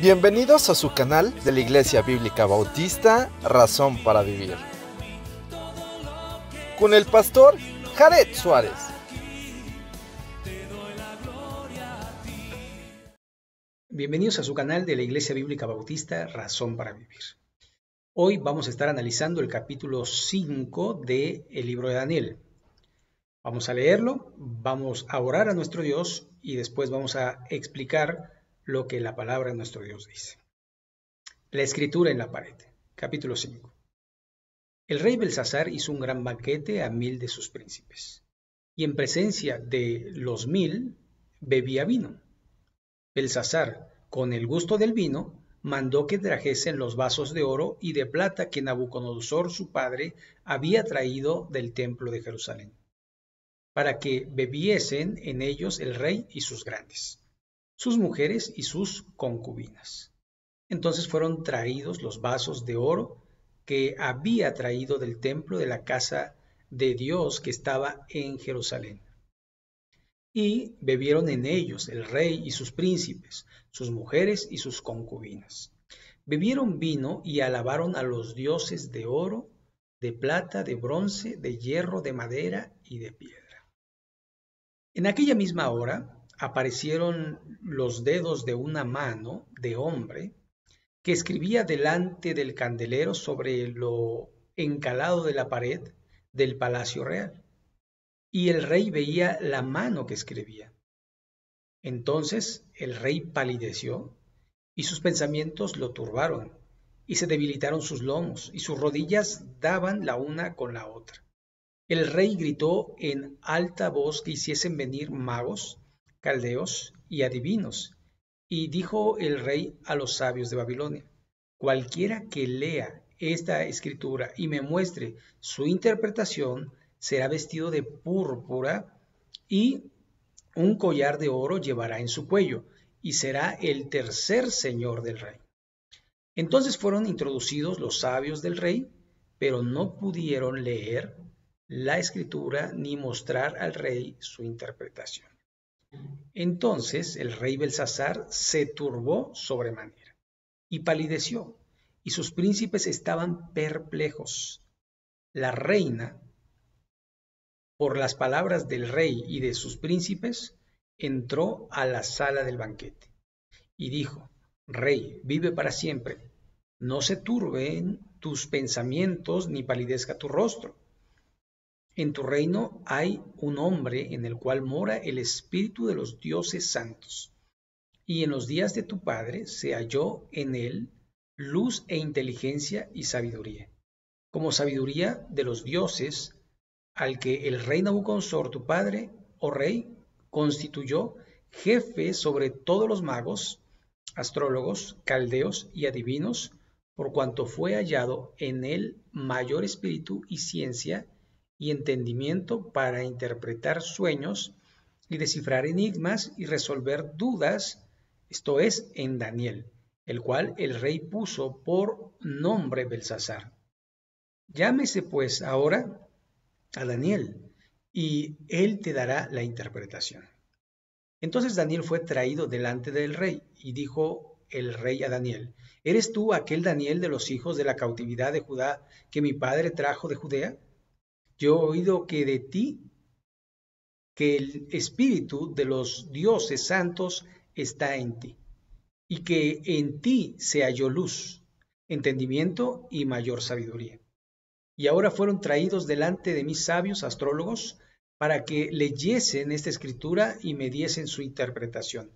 Bienvenidos a su canal de la Iglesia Bíblica Bautista, Razón para Vivir, con el pastor Jared Suárez. Bienvenidos a su canal de la Iglesia Bíblica Bautista, Razón para Vivir. Hoy vamos a estar analizando el capítulo 5 del libro de Daniel. Vamos a leerlo, vamos a orar a nuestro Dios y después vamos a explicar lo que la palabra de nuestro Dios dice. La escritura en la pared, capítulo 5. El rey Belsasar hizo un gran banquete a 1000 de sus príncipes, y en presencia de los 1000 bebía vino. Belsasar, con el gusto del vino, mandó que trajesen los vasos de oro y de plata que Nabucodonosor su padre había traído del templo de Jerusalén, para que bebiesen en ellos el rey y sus grandes, sus mujeres y sus concubinas. Entonces fueron traídos los vasos de oro que había traído del templo de la casa de Dios que estaba en Jerusalén. Y bebieron en ellos el rey y sus príncipes, sus mujeres y sus concubinas. Bebieron vino y alabaron a los dioses de oro, de plata, de bronce, de hierro, de madera y de piedra. En aquella misma hora aparecieron los dedos de una mano de hombre que escribía delante del candelero sobre lo encalado de la pared del palacio real. Y el rey veía la mano que escribía. Entonces el rey palideció y sus pensamientos lo turbaron y se debilitaron sus lomos y sus rodillas daban la una con la otra. El rey gritó en alta voz que hiciesen venir magos, caldeos y adivinos. Y dijo el rey a los sabios de Babilonia: cualquiera que lea esta escritura y me muestre su interpretación será vestido de púrpura y un collar de oro llevará en su cuello y será el tercer señor del rey. Entonces fueron introducidos los sabios del rey, pero no pudieron leer la escritura ni mostrar al rey su interpretación. Entonces el rey Belsasar se turbó sobremanera y palideció, y sus príncipes estaban perplejos. La reina, por las palabras del rey y de sus príncipes, entró a la sala del banquete y dijo: Rey, vive para siempre. No se turben tus pensamientos ni palidezca tu rostro. En tu reino hay un hombre en el cual mora el espíritu de los dioses santos, y en los días de tu padre se halló en él luz e inteligencia y sabiduría, como sabiduría de los dioses, al que el rey Nabucodonosor tu padre, oh rey, constituyó jefe sobre todos los magos, astrólogos, caldeos y adivinos, por cuanto fue hallado en él mayor espíritu y ciencia y entendimiento para interpretar sueños y descifrar enigmas y resolver dudas, esto es, en Daniel, el cual el rey puso por nombre Belsasar. Llámese pues ahora a Daniel, y él te dará la interpretación. Entonces Daniel fue traído delante del rey, y dijo el rey a Daniel: ¿Eres tú aquel Daniel de los hijos de la cautividad de Judá que mi padre trajo de Judea? Yo he oído que de ti, que el espíritu de los dioses santos está en ti, y que en ti se halló luz, entendimiento y mayor sabiduría. Y ahora fueron traídos delante de mis sabios astrólogos para que leyesen esta escritura y me diesen su interpretación,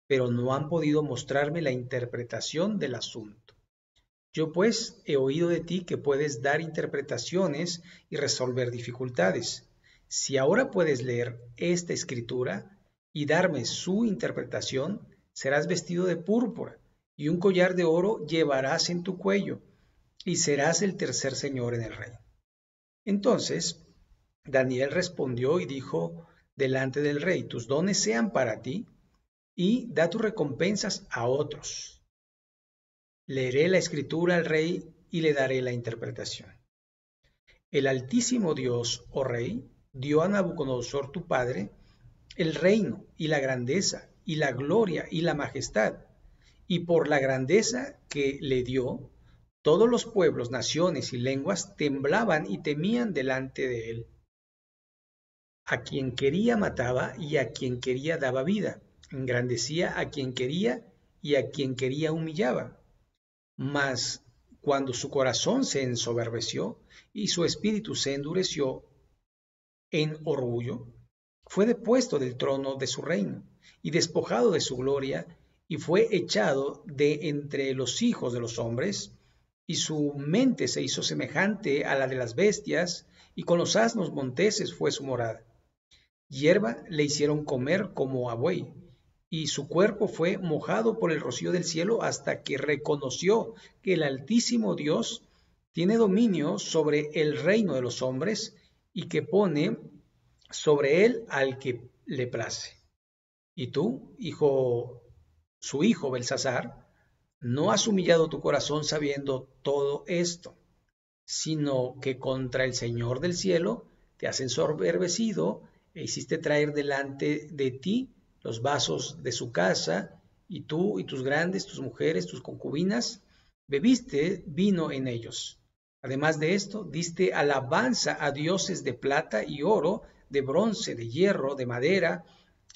pero no han podido mostrarme la interpretación del asunto. Yo pues he oído de ti que puedes dar interpretaciones y resolver dificultades. Si ahora puedes leer esta escritura y darme su interpretación, serás vestido de púrpura y un collar de oro llevarás en tu cuello y serás el tercer señor en el reino. Entonces Daniel respondió y dijo delante del rey: tus dones sean para ti y da tus recompensas a otros. Leeré la escritura al rey y le daré la interpretación. El Altísimo Dios, oh rey, dio a Nabucodonosor tu padre el reino y la grandeza y la gloria y la majestad, y por la grandeza que le dio, todos los pueblos, naciones y lenguas temblaban y temían delante de él. A quien quería mataba y a quien quería daba vida. Engrandecía a quien quería y a quien quería humillaba. Mas cuando su corazón se ensoberbeció y su espíritu se endureció en orgullo, fue depuesto del trono de su reino y despojado de su gloria y fue echado de entre los hijos de los hombres, y su mente se hizo semejante a la de las bestias, y con los asnos monteses fue su morada. Hierba le hicieron comer como a buey, y su cuerpo fue mojado por el rocío del cielo hasta que reconoció que el Altísimo Dios tiene dominio sobre el reino de los hombres y que pone sobre él al que le place. Y tú, su hijo Belsasar, no has humillado tu corazón sabiendo todo esto, sino que contra el Señor del cielo te has ensoberbecido e hiciste traer delante de ti los vasos de su casa, y tú y tus grandes, tus mujeres, tus concubinas, bebiste vino en ellos. Además de esto, diste alabanza a dioses de plata y oro, de bronce, de hierro, de madera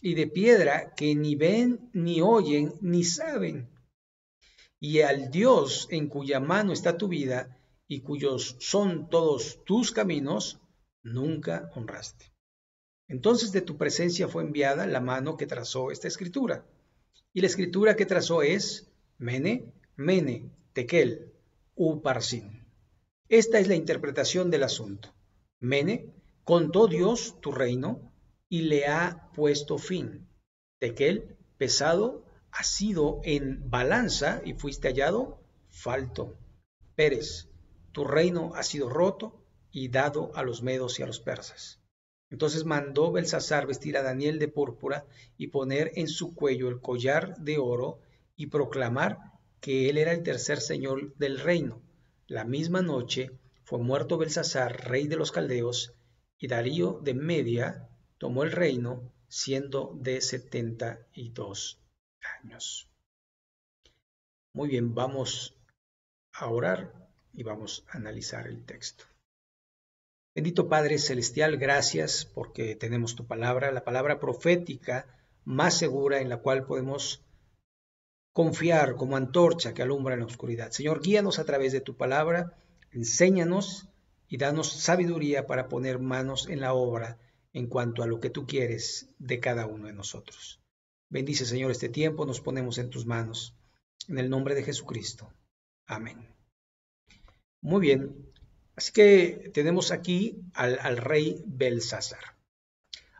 y de piedra, que ni ven, ni oyen, ni saben. Y al Dios en cuya mano está tu vida y cuyos son todos tus caminos, nunca honraste. Entonces de tu presencia fue enviada la mano que trazó esta escritura. Y la escritura que trazó es Mene, Mene, Tekel, Uparsin. Esta es la interpretación del asunto. Mene, contó Dios tu reino y le ha puesto fin. Tekel, pesado, has sido en balanza y fuiste hallado falto. Pérez, tu reino ha sido roto y dado a los medos y a los persas. Entonces mandó Belsasar vestir a Daniel de púrpura y poner en su cuello el collar de oro y proclamar que él era el tercer señor del reino. La misma noche fue muerto Belsasar, rey de los caldeos, y Darío de Media tomó el reino, siendo de 72 años. Muy bien, vamos a orar y vamos a analizar el texto. Bendito Padre Celestial, gracias porque tenemos tu palabra, la palabra profética más segura en la cual podemos confiar como antorcha que alumbra en la oscuridad. Señor, guíanos a través de tu palabra, enséñanos y danos sabiduría para poner manos en la obra en cuanto a lo que tú quieres de cada uno de nosotros. Bendice, Señor, este tiempo, nos ponemos en tus manos. En el nombre de Jesucristo. Amén. Muy bien. Así que tenemos aquí al rey Belsasar.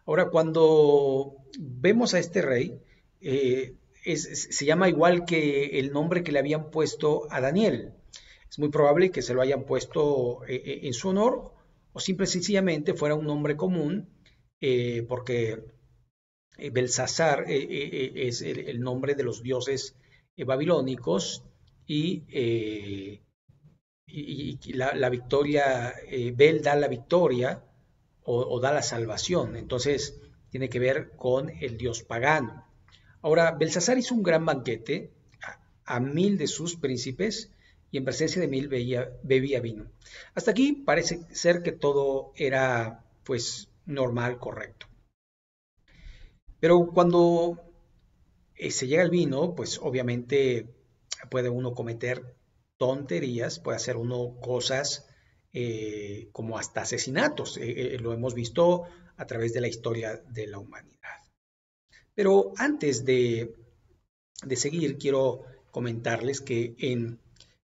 Ahora, cuando vemos a este rey, se llama igual que el nombre que le habían puesto a Daniel. Es muy probable que se lo hayan puesto en su honor o simple y sencillamente fuera un nombre común, porque Belsasar es el nombre de los dioses babilónicos y la victoria, Bel da la victoria o da la salvación, entonces tiene que ver con el dios pagano. Ahora, Belsasar hizo un gran banquete a 1000 de sus príncipes y en presencia de 1000 bebía vino. Hasta aquí parece ser que todo era pues normal, correcto. Pero cuando se llega al vino, pues obviamente puede uno cometer tonterías, puede hacer uno cosas como hasta asesinatos. Lo hemos visto a través de la historia de la humanidad. Pero antes de seguir, quiero comentarles que en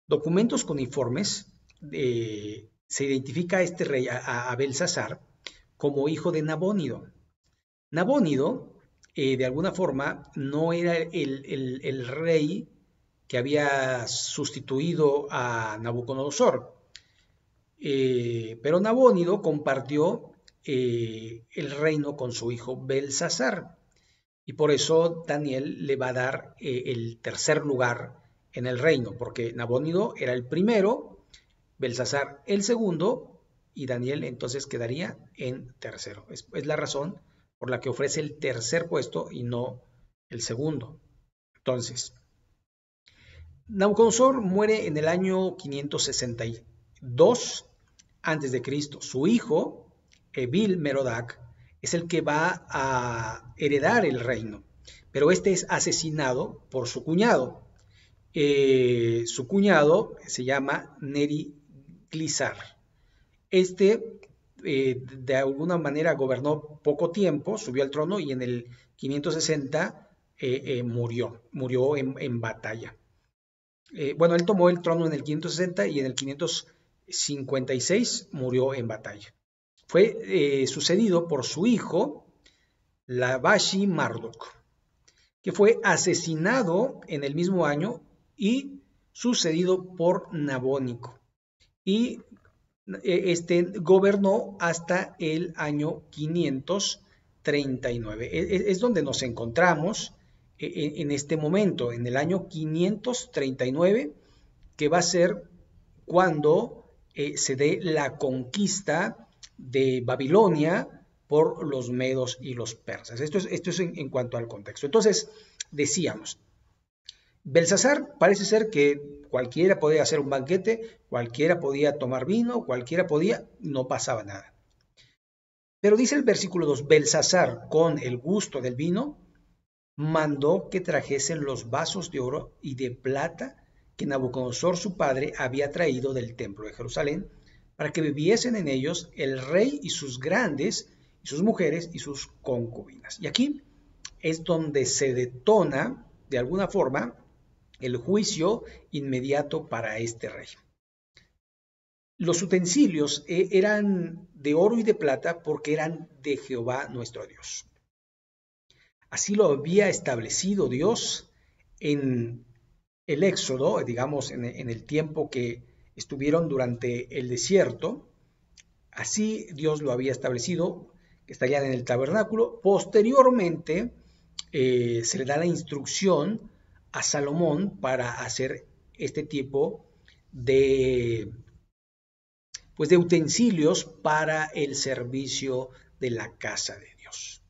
documentos con informes se identifica a este rey, a Belsasar, como hijo de Nabónido. Nabónido, de alguna forma, no era el rey que había sustituido a Nabucodonosor, pero Nabónido compartió el reino con su hijo Belsasar, y por eso Daniel le va a dar el tercer lugar en el reino, porque Nabónido era el primero, Belsasar el segundo, y Daniel entonces quedaría en tercero. Es la razón por la que ofrece el tercer puesto y no el segundo. Entonces, Nabucodonosor muere en el año 562 antes de Cristo. Su hijo, Evil Merodach, es el que va a heredar el reino, pero este es asesinado por su cuñado. Su cuñado se llama Neriglissar. Este, de alguna manera, gobernó poco tiempo, subió al trono y en el 560 murió en batalla. Bueno, él tomó el trono en el 560 y en el 556 murió en batalla. Fue sucedido por su hijo, Labashi Marduk, que fue asesinado en el mismo año y sucedido por Nabónico. Y este gobernó hasta el año 539. Es donde nos encontramos en este momento, en el año 539, que va a ser cuando se dé la conquista de Babilonia por los medos y los persas. Esto es en cuanto al contexto. Entonces, decíamos, Belsasar parece ser que cualquiera podía hacer un banquete, cualquiera podía tomar vino, cualquiera podía, no pasaba nada. Pero dice el versículo 2, Belsasar, con el gusto del vino, mandó que trajesen los vasos de oro y de plata que Nabucodonosor su padre había traído del templo de Jerusalén, para que bebiesen en ellos el rey y sus grandes, y sus mujeres y sus concubinas. Y aquí es donde se detona, de alguna forma, el juicio inmediato para este rey. Los utensilios eran de oro y de plata porque eran de Jehová nuestro Dios. Así lo había establecido Dios en el Éxodo, digamos, en el tiempo que estuvieron durante el desierto. Así Dios lo había establecido, que estarían en el tabernáculo. Posteriormente se le da la instrucción a Salomón para hacer este tipo de, pues, de utensilios para el servicio de la casa de Dios.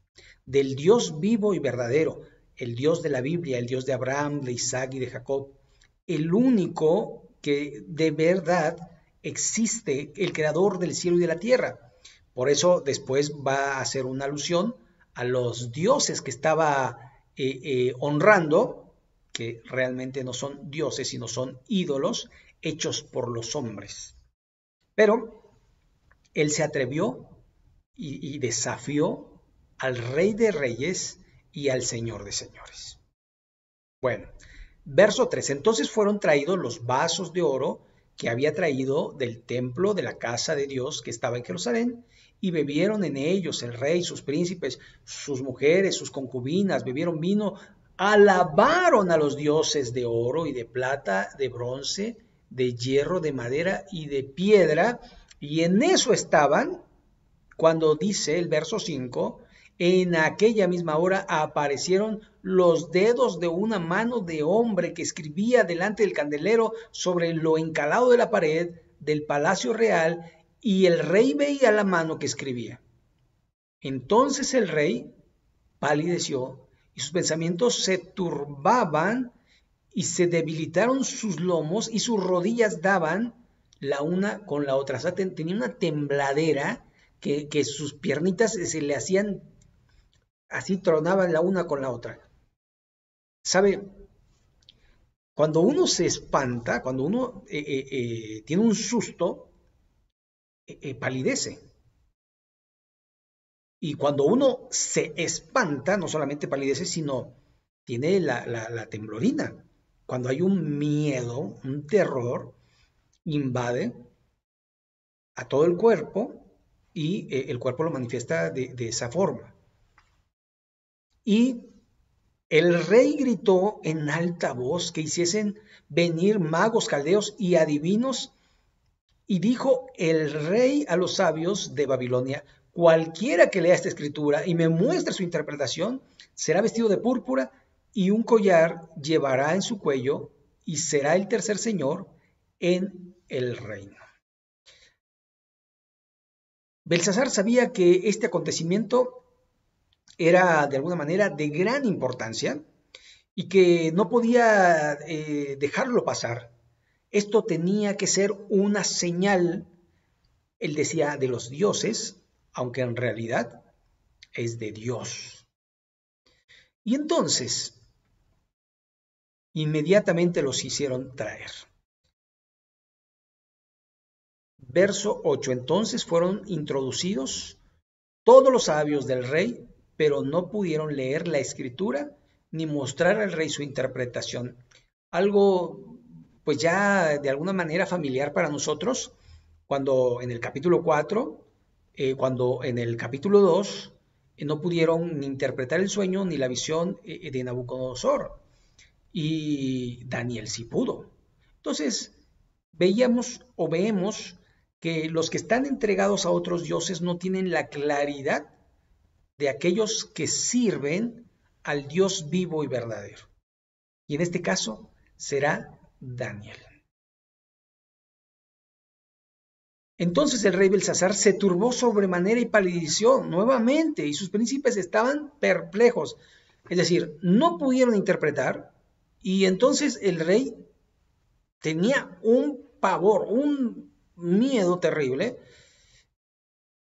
Del Dios vivo y verdadero, el Dios de la Biblia, el Dios de Abraham, de Isaac y de Jacob, el único que de verdad existe, el creador del cielo y de la tierra. Por eso después va a hacer una alusión a los dioses que estaba honrando, que realmente no son dioses, sino son ídolos hechos por los hombres. Pero él se atrevió y desafió al Rey de Reyes y al Señor de Señores. Bueno, verso 3. Entonces fueron traídos los vasos de oro que había traído del templo de la casa de Dios que estaba en Jerusalén, y bebieron en ellos el rey, sus príncipes, sus mujeres, sus concubinas, bebieron vino, alabaron a los dioses de oro y de plata, de bronce, de hierro, de madera y de piedra, y en eso estaban cuando dice el verso 5, en aquella misma hora aparecieron los dedos de una mano de hombre que escribía delante del candelero sobre lo encalado de la pared del palacio real, y el rey veía la mano que escribía. Entonces el rey palideció y sus pensamientos se turbaban y se debilitaron sus lomos y sus rodillas daban la una con la otra. O sea, tenía una tembladera que sus piernitas se le hacían, así tronaban la una con la otra. ¿Sabe? Cuando uno se espanta, cuando uno tiene un susto, palidece. Y cuando uno se espanta, no solamente palidece, sino tiene la temblorina. Cuando hay un miedo, un terror, invade a todo el cuerpo y el cuerpo lo manifiesta de esa forma. Y el rey gritó en alta voz que hiciesen venir magos, caldeos y adivinos, y dijo el rey a los sabios de Babilonia: cualquiera que lea esta escritura y me muestre su interpretación, será vestido de púrpura y un collar llevará en su cuello, y será el tercer señor en el reino. Belsasar sabía que este acontecimiento era de alguna manera de gran importancia y que no podía dejarlo pasar. Esto tenía que ser una señal, él decía, de los dioses, aunque en realidad es de Dios. Y entonces, inmediatamente los hicieron traer. Verso 8. Entonces fueron introducidos todos los sabios del rey, pero no pudieron leer la escritura ni mostrar al rey su interpretación. Algo, pues ya de alguna manera familiar para nosotros, cuando en el capítulo 4, cuando en el capítulo 2, no pudieron ni interpretar el sueño ni la visión de Nabucodonosor. Y Daniel sí pudo. Entonces, vemos que los que están entregados a otros dioses no tienen la claridad de aquellos que sirven al Dios vivo y verdadero. Y en este caso será Daniel. Entonces el rey Belsasar se turbó sobremanera y palideció nuevamente, y sus príncipes estaban perplejos. Es decir, no pudieron interpretar, y entonces el rey tenía un pavor, un miedo terrible,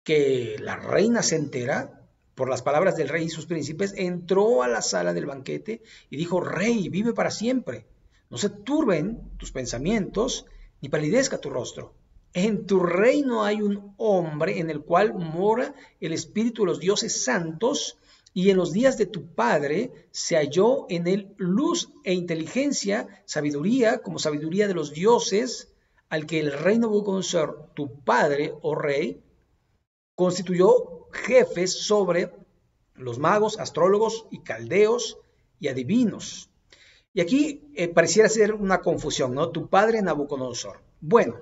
que la reina se entera por las palabras del rey y sus príncipes, entró a la sala del banquete y dijo: Rey, vive para siempre. No se turben tus pensamientos, ni palidezca tu rostro. En tu reino hay un hombre en el cual mora el espíritu de los dioses santos, y en los días de tu padre se halló en él luz e inteligencia, sabiduría, como sabiduría de los dioses, al que el rey Nabucodonosor, tu padre, oh rey, constituyó jefes sobre los magos, astrólogos y caldeos y adivinos. Y aquí pareciera ser una confusión, ¿no? Tu padre Nabucodonosor. Bueno,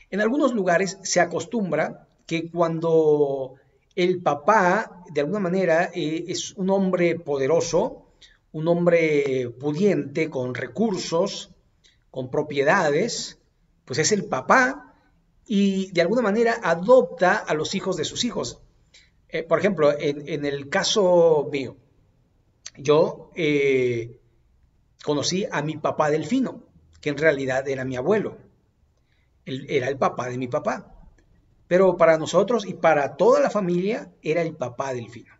en algunos lugares se acostumbra que cuando el papá, de alguna manera, es un hombre poderoso, un hombre pudiente, con recursos, con propiedades, pues es el papá, y de alguna manera adopta a los hijos de sus hijos. Por ejemplo, en el caso mío, yo conocí a mi papá Delfino, que en realidad era mi abuelo. Él era el papá de mi papá. Pero para nosotros y para toda la familia era el papá Delfino.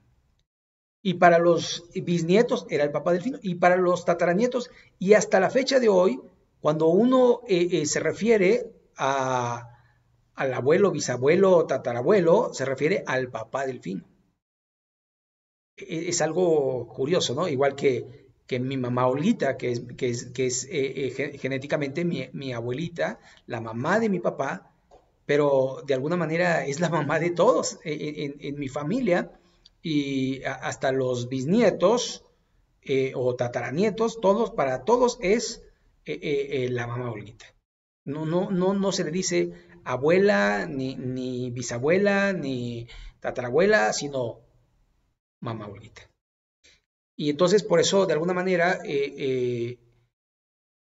Y para los bisnietos era el papá Delfino. Y para los tataranietos, y hasta la fecha de hoy, cuando uno se refiere al abuelo, bisabuelo, tatarabuelo, se refiere al papá Delfino. Es algo curioso, ¿no? Igual que mi mamá Olguita, que es genéticamente mi abuelita, la mamá de mi papá, pero de alguna manera es la mamá de todos en mi familia, y hasta los bisnietos o tataranietos, todos, para todos es la mamá Olguita. No se le dice abuela, ni bisabuela, ni tatarabuela, sino mamá Olguita. Y entonces por eso, de alguna manera,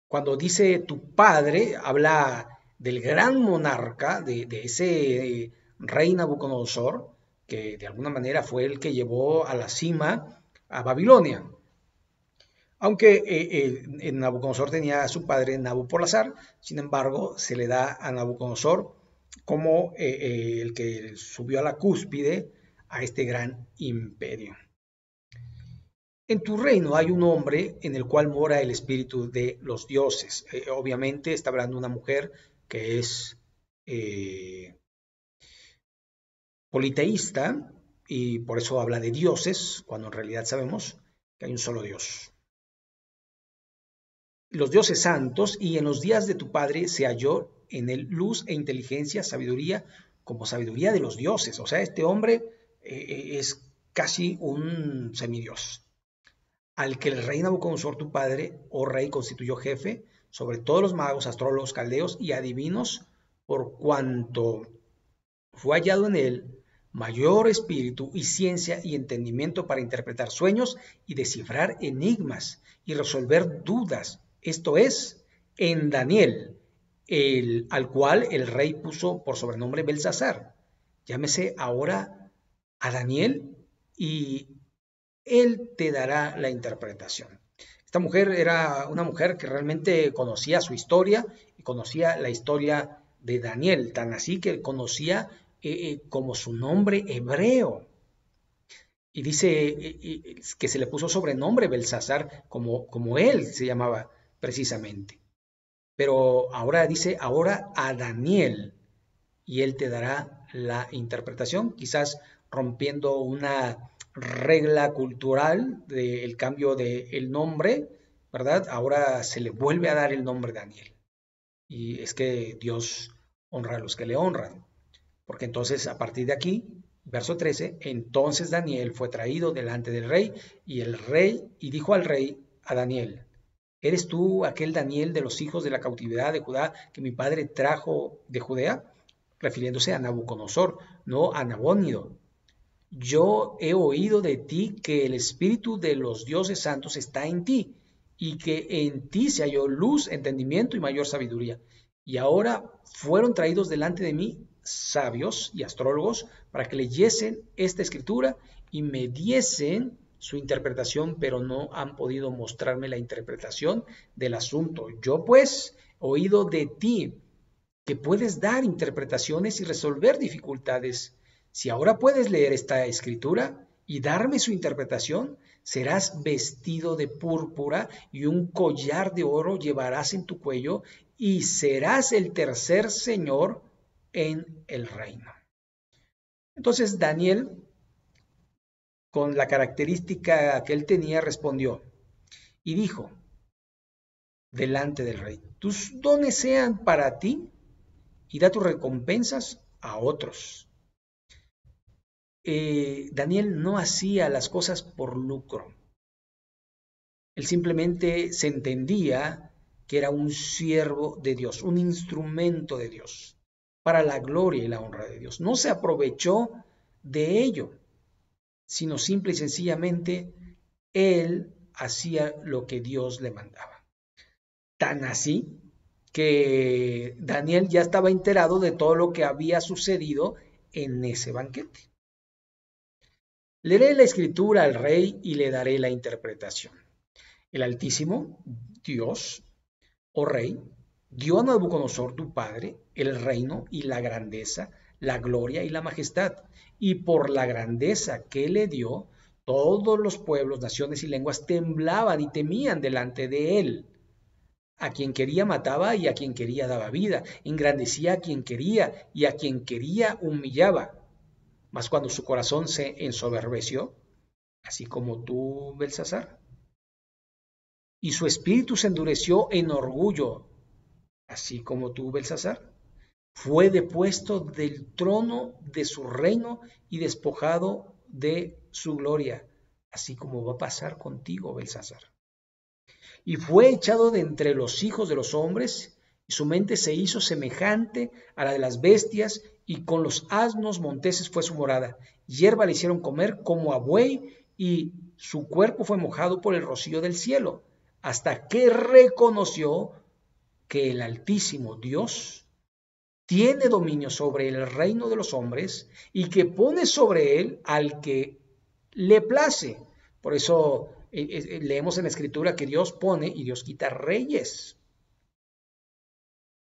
cuando dice tu padre, habla del gran monarca, de ese rey Nabucodonosor, que de alguna manera fue el que llevó a la cima a Babilonia. Aunque Nabucodonosor tenía a su padre Nabopolassar, sin embargo, se le da a Nabucodonosor como el que subió a la cúspide a este gran imperio. En tu reino hay un hombre en el cual mora el espíritu de los dioses. Obviamente está hablando una mujer que es politeísta, y por eso habla de dioses, cuando en realidad sabemos que hay un solo Dios. Los dioses santos, y en los días de tu padre se halló en él luz e inteligencia, sabiduría, como sabiduría de los dioses. O sea, este hombre es casi un semidios, al que el rey Nabucodonosor, tu padre, oh rey, constituyó jefe sobre todos los magos, astrólogos, caldeos y adivinos, por cuanto fue hallado en él mayor espíritu y ciencia y entendimiento para interpretar sueños y descifrar enigmas y resolver dudas. Esto es, en Daniel, al cual el rey puso por sobrenombre Belsasar. Llámese ahora a Daniel, y él te dará la interpretación. Esta mujer era una mujer que realmente conocía su historia y conocía la historia de Daniel, tan así que conocía como su nombre hebreo. Y dice que se le puso sobrenombre Belsasar como él se llamaba precisamente. Pero ahora dice, ahora a Daniel, y él te dará la interpretación, quizás rompiendo una regla cultural del cambio del nombre, ¿verdad? Ahora se le vuelve a dar el nombre Daniel. Y es que Dios honra a los que le honran. Porque entonces a partir de aquí, verso 13, entonces Daniel fue traído delante del rey y el rey y dijo al rey a Daniel, ¿eres tú aquel Daniel de los hijos de la cautividad de Judá que mi padre trajo de Judea? Refiriéndose a Nabucodonosor, no a Nabónido. Yo he oído de ti que el espíritu de los dioses santos está en ti y que en ti se halló luz, entendimiento y mayor sabiduría. Y ahora fueron traídos delante de mí sabios y astrólogos para que leyesen esta escritura y me diesen su interpretación, pero no han podido mostrarme la interpretación del asunto. Yo pues he oído de ti que puedes dar interpretaciones y resolver dificultades. Si ahora puedes leer esta escritura y darme su interpretación, serás vestido de púrpura y un collar de oro llevarás en tu cuello y serás el tercer señor en el reino. Entonces Daniel, con la característica que él tenía, respondió y dijo delante del rey, tus dones sean para ti y da tus recompensas a otros. Daniel no hacía las cosas por lucro. Él simplemente se entendía que era un siervo de Dios, un instrumento de Dios, para la gloria y la honra de Dios. No se aprovechó de ello, sino simple y sencillamente él hacía lo que Dios le mandaba. Tan así que Daniel ya estaba enterado de todo lo que había sucedido en ese banquete. Leeré la escritura al rey y le daré la interpretación. El Altísimo, Dios, oh rey, dio a Nabucodonosor tu padre el reino y la grandeza, la gloria y la majestad, y por la grandeza que le dio, todos los pueblos, naciones y lenguas temblaban y temían delante de él. A quien quería mataba y a quien quería daba vida, engrandecía a quien quería y a quien quería humillaba. Mas cuando su corazón se ensoberbeció, así como tú, Belsasar, y su espíritu se endureció en orgullo, así como tú, Belsasar, fue depuesto del trono de su reino y despojado de su gloria, así como va a pasar contigo, Belsasar. Y fue echado de entre los hijos de los hombres, y su mente se hizo semejante a la de las bestias, y con los asnos monteses fue su morada. Hierba le hicieron comer como a buey, y su cuerpo fue mojado por el rocío del cielo, hasta que reconoció que el Altísimo Dios tiene dominio sobre el reino de los hombres y que pone sobre él al que le place. Por eso leemos en la Escritura que Dios pone y Dios quita reyes.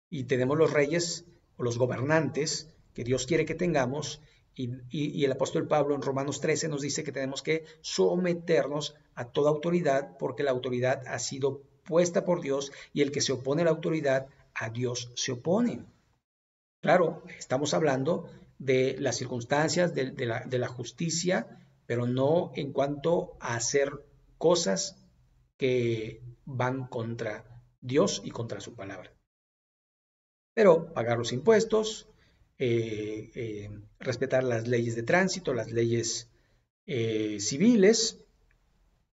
Y tenemos los reyes o los gobernantes que Dios quiere que tengamos. Y el apóstol Pablo en Romanos 13 nos dice que tenemos que someternos a toda autoridad porque la autoridad ha sido puesta por Dios y el que se opone a la autoridad, a Dios se opone. Claro, estamos hablando de las circunstancias, de la justicia, pero no en cuanto a hacer cosas que van contra Dios y contra su palabra. Pero pagar los impuestos, respetar las leyes de tránsito, las leyes civiles,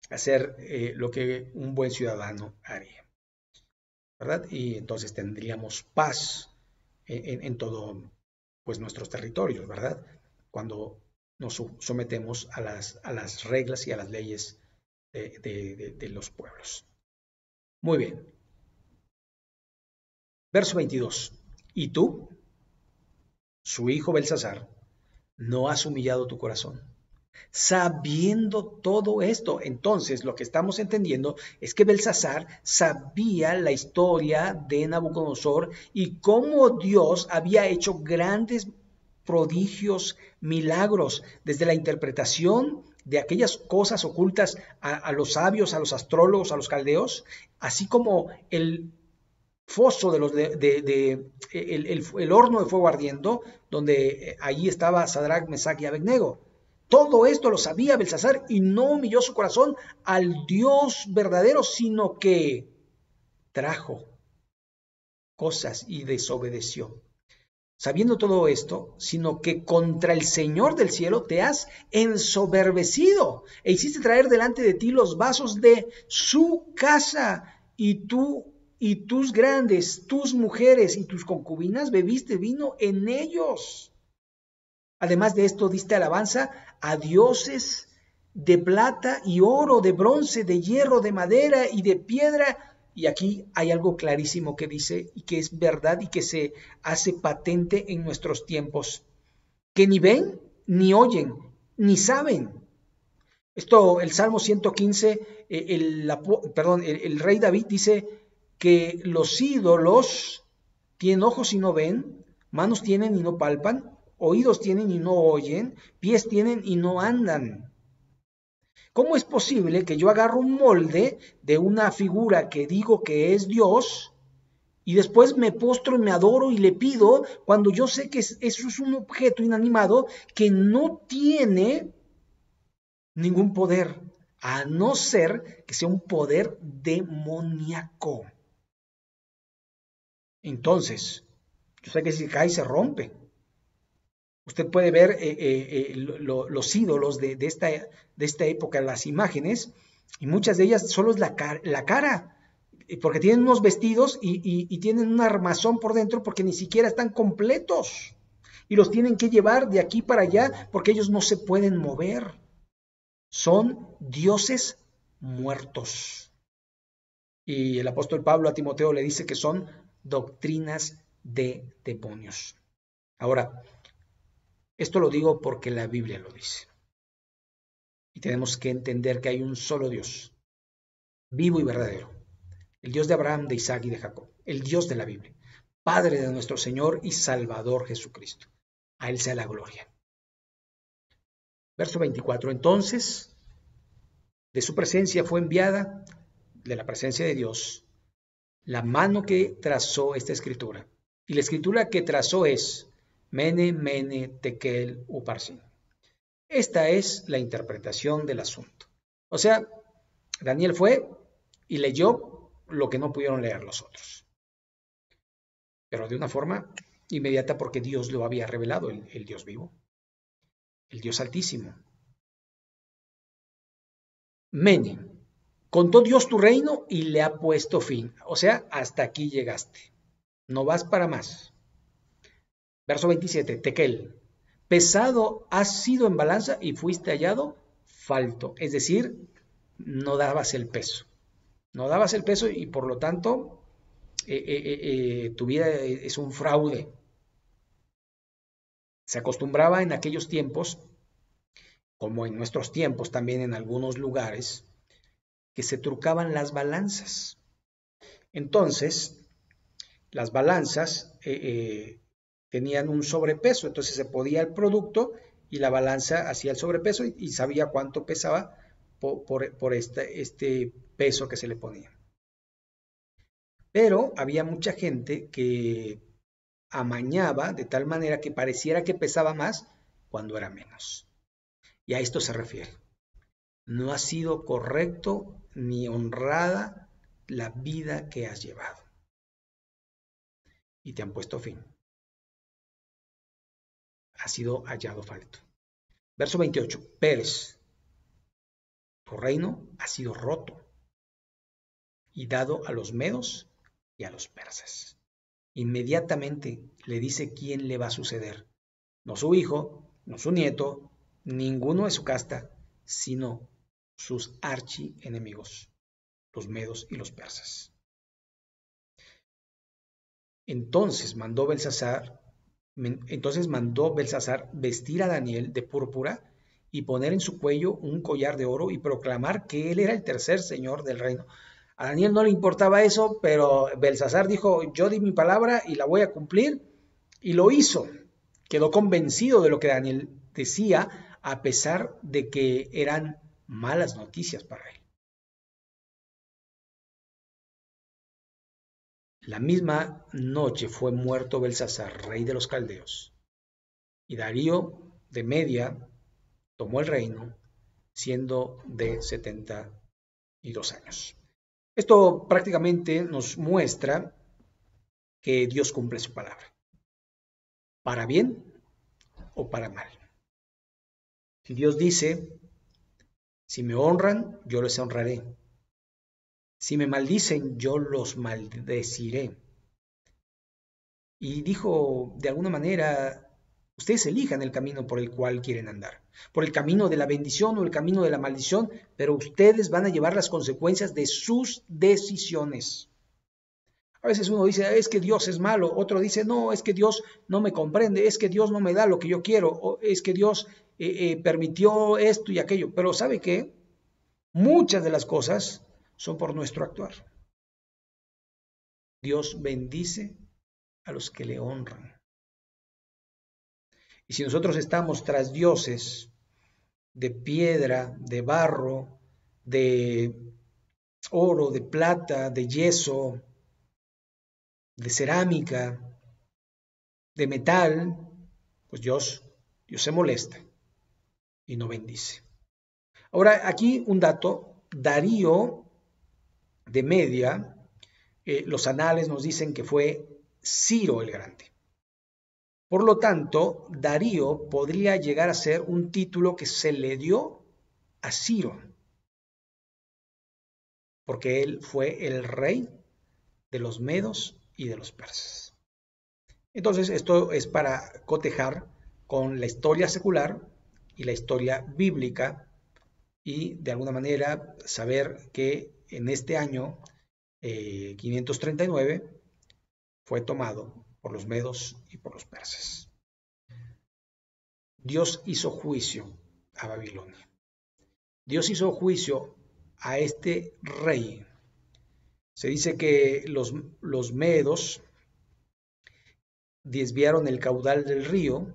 hacer lo que un buen ciudadano haría, ¿verdad? Y entonces tendríamos paz en todo pues nuestros territorios, ¿verdad? Cuando nos sometemos a las reglas y a las leyes de los pueblos. Muy bien. Verso 22. Y tú, su hijo Belsasar, no has humillado tu corazón, Sabiendo todo esto, entonces lo que estamos entendiendo es que Belsasar sabía la historia de Nabucodonosor y cómo Dios había hecho grandes prodigios, milagros, desde la interpretación de aquellas cosas ocultas a los sabios, a los astrólogos, a los caldeos, así como el foso de los el horno de fuego ardiendo, donde allí estaba Sadrach, Mesach y Abednego. Todo esto lo sabía Belsasar y no humilló su corazón al Dios verdadero, sino que trajo cosas y desobedeció. Sabiendo todo esto, sino que contra el Señor del cielo te has ensoberbecido e hiciste traer delante de ti los vasos de su casa y tú y tus grandes, tus mujeres y tus concubinas bebiste vino en ellos. Además de esto, diste alabanza a dioses de plata y oro, de bronce, de hierro, de madera y de piedra. Y aquí hay algo clarísimo que dice y que es verdad y que se hace patente en nuestros tiempos, que ni ven, ni oyen, ni saben. Esto, el Salmo 115, el rey David dice que los ídolos tienen ojos y no ven, manos tienen y no palpan, oídos tienen y no oyen, pies tienen y no andan. ¿Cómo es posible que yo agarro un molde de una figura que digo que es Dios y después me postro y me adoro y le pido cuando yo sé que eso es un objeto inanimado que no tiene ningún poder, a no ser que sea un poder demoníaco? Entonces, yo sé que si cae se rompe. Usted puede ver los ídolos de esta época, las imágenes, y muchas de ellas solo es la cara, porque tienen unos vestidos y tienen un armazón por dentro porque ni siquiera están completos. Y los tienen que llevar de aquí para allá porque ellos no se pueden mover. Son dioses muertos. Y el apóstol Pablo a Timoteo le dice que son doctrinas de demonios. Ahora, esto lo digo porque la Biblia lo dice. Y tenemos que entender que hay un solo Dios, vivo y verdadero. El Dios de Abraham, de Isaac y de Jacob. El Dios de la Biblia. Padre de nuestro Señor y Salvador Jesucristo. A Él sea la gloria. Verso 24. Entonces, de su presencia fue enviada, de la presencia de Dios, la mano que trazó esta escritura. Y la escritura que trazó es Mene, Mene, Tekel, Uparsin. Esta es la interpretación del asunto. O sea, Daniel fue y leyó lo que no pudieron leer los otros. Pero de una forma inmediata porque Dios lo había revelado, el Dios vivo, el Dios altísimo. Mene, contó Dios tu reino y le ha puesto fin. O sea, hasta aquí llegaste. No vas para más. Verso 27, Tekel. Pesado has sido en balanza y fuiste hallado falto. Es decir, no dabas el peso. No dabas el peso y por lo tanto tu vida es un fraude. Se acostumbraba en aquellos tiempos, como en nuestros tiempos también en algunos lugares, que se trucaban las balanzas. Entonces, las balanzas tenían un sobrepeso, entonces se podía el producto y la balanza hacía el sobrepeso y sabía cuánto pesaba por este peso que se le ponía. Pero había mucha gente que amañaba de tal manera que pareciera que pesaba más cuando era menos. Y a esto se refiere. No ha sido correcto ni honrada la vida que has llevado. Y te han puesto fin. Ha sido hallado falto. Verso 28. Pérez, tu reino ha sido roto y dado a los medos y a los persas. Inmediatamente le dice quién le va a suceder. No su hijo, no su nieto, ninguno de su casta, sino sus archienemigos, los medos y los persas. Entonces mandó Belsasar vestir a Daniel de púrpura y poner en su cuello un collar de oro y proclamar que él era el tercer señor del reino. A Daniel no le importaba eso, pero Belsasar dijo, yo di mi palabra y la voy a cumplir, y lo hizo. Quedó convencido de lo que Daniel decía, a pesar de que eran malas noticias para él. La misma noche fue muerto Belsasar, rey de los caldeos, y Darío de Media tomó el reino, siendo de 72 años. Esto prácticamente nos muestra que Dios cumple su palabra, para bien o para mal. Si Dios dice, si me honran, yo les honraré. Si me maldicen, yo los maldeciré. Y dijo, de alguna manera, ustedes elijan el camino por el cual quieren andar, por el camino de la bendición o el camino de la maldición, pero ustedes van a llevar las consecuencias de sus decisiones. A veces uno dice, es que Dios es malo, otro dice, no, es que Dios no me comprende, es que Dios no me da lo que yo quiero, o es que Dios permitió esto y aquello. Pero ¿sabe qué? Muchas de las cosas son por nuestro actuar. Dios bendice a los que le honran. Y si nosotros estamos tras dioses de piedra, de barro, de oro, de plata, de yeso, de cerámica, de metal, pues Dios se molesta y no bendice. Ahora, aquí un dato, Darío de Media, los anales nos dicen que fue Ciro el Grande. Por lo tanto, Darío podría llegar a ser un título que se le dio a Ciro, porque él fue el rey de los medos y de los persas. Entonces, esto es para cotejar con la historia secular y la historia bíblica y de alguna manera saber que en este año 539 fue tomado por los medos y por los persas. Dios hizo juicio a Babilonia. Dios hizo juicio a este rey. Se dice que los medos desviaron el caudal del río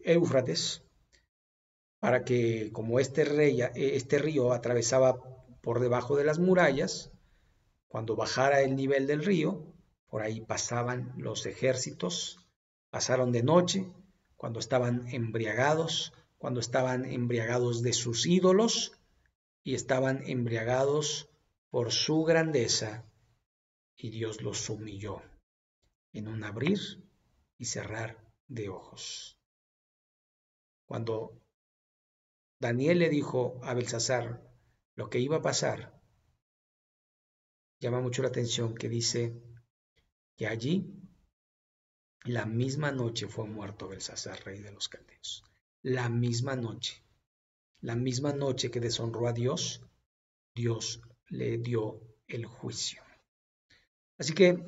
Éufrates, para que como este río atravesaba por debajo de las murallas, cuando bajara el nivel del río, por ahí pasaban los ejércitos, pasaron de noche, cuando estaban embriagados de sus ídolos y estaban embriagados por su grandeza, y Dios los humilló en un abrir y cerrar de ojos. Cuando Daniel le dijo a Belsasar lo que iba a pasar, llama mucho la atención que dice que allí la misma noche fue muerto Belsasar, rey de los caldeos. La misma noche que deshonró a Dios, Dios le dio el juicio. Así que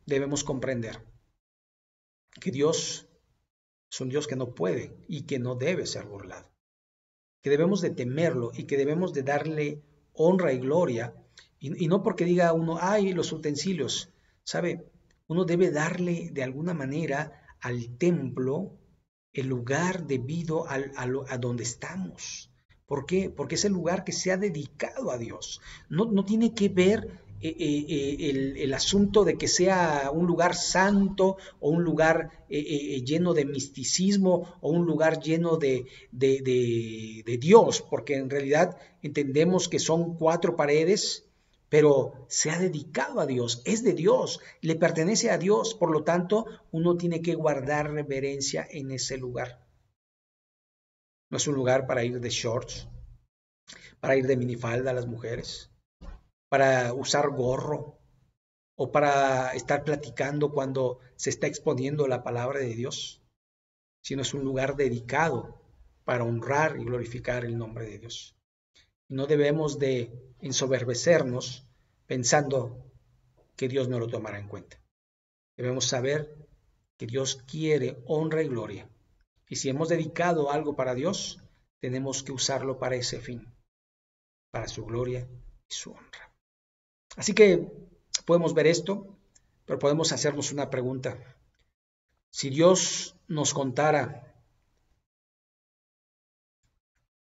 debemos comprender que Dios es un Dios que no puede y que no debe ser burlado, que debemos de temerlo y que debemos de darle honra y gloria, y no porque diga uno, ay, los utensilios, ¿sabe? Uno debe darle de alguna manera al templo el lugar debido a donde estamos. ¿Por qué? Porque es el lugar que se ha dedicado a Dios. No tiene que ver el asunto de que sea un lugar santo o un lugar lleno de misticismo o un lugar lleno de Dios, porque en realidad entendemos que son 4 paredes, pero se ha dedicado a Dios, es de Dios, le pertenece a Dios, por lo tanto uno tiene que guardar reverencia en ese lugar. No es un lugar para ir de shorts, para ir de minifalda a las mujeres, para usar gorro o para estar platicando cuando se está exponiendo la palabra de Dios, sino es un lugar dedicado para honrar y glorificar el nombre de Dios. No debemos de ensoberbecernos pensando que Dios no lo tomará en cuenta. Debemos saber que Dios quiere honra y gloria. Y si hemos dedicado algo para Dios, tenemos que usarlo para ese fin, para su gloria y su honra. Así que podemos ver esto, pero podemos hacernos una pregunta. Si Dios nos contara,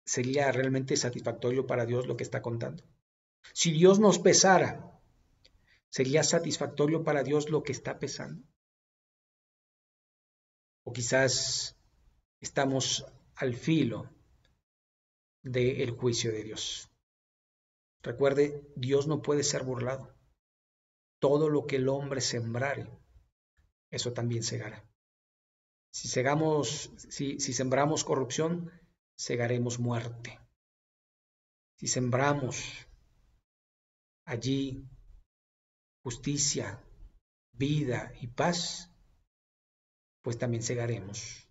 ¿sería realmente satisfactorio para Dios lo que está contando? Si Dios nos pesara, ¿sería satisfactorio para Dios lo que está pesando? O quizás estamos al filo del juicio de Dios. Recuerde, Dios no puede ser burlado. Todo lo que el hombre sembrare, eso también segará. Si sembramos corrupción, segaremos muerte. Si sembramos allí justicia, vida y paz, pues también segaremos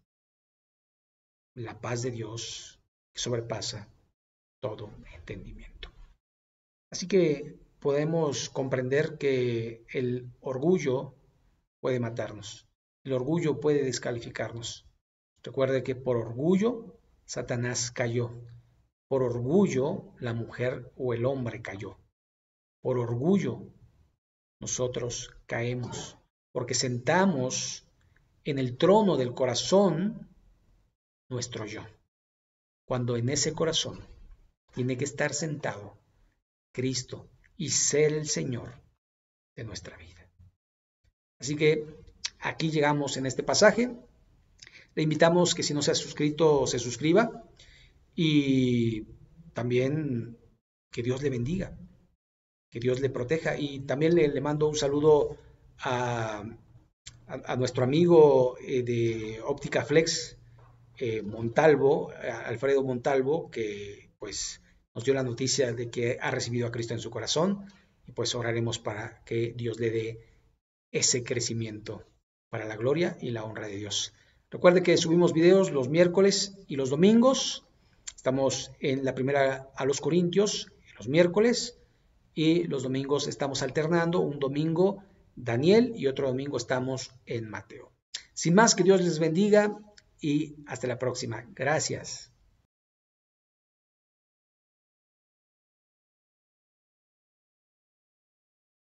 la paz de Dios que sobrepasa todo entendimiento. Así que podemos comprender que el orgullo puede matarnos, el orgullo puede descalificarnos. Recuerde que por orgullo Satanás cayó, por orgullo la mujer o el hombre cayó, por orgullo nosotros caemos, porque sentamos en el trono del corazón nuestro yo, cuando en ese corazón tiene que estar sentado Cristo y ser el Señor de nuestra vida. Así que aquí llegamos en este pasaje. Le invitamos que si no se ha suscrito, se suscriba y también que Dios le bendiga, que Dios le proteja. Y también le mando un saludo a nuestro amigo de Óptica Flex, Montalvo, Alfredo Montalvo, que pues nos dio la noticia de que ha recibido a Cristo en su corazón, y pues oraremos para que Dios le dé ese crecimiento para la gloria y la honra de Dios. Recuerde que subimos videos los miércoles y los domingos. Estamos en la primera a los Corintios los miércoles, y los domingos estamos alternando, un domingo Daniel y otro domingo estamos en Mateo. Sin más, que Dios les bendiga y hasta la próxima. Gracias.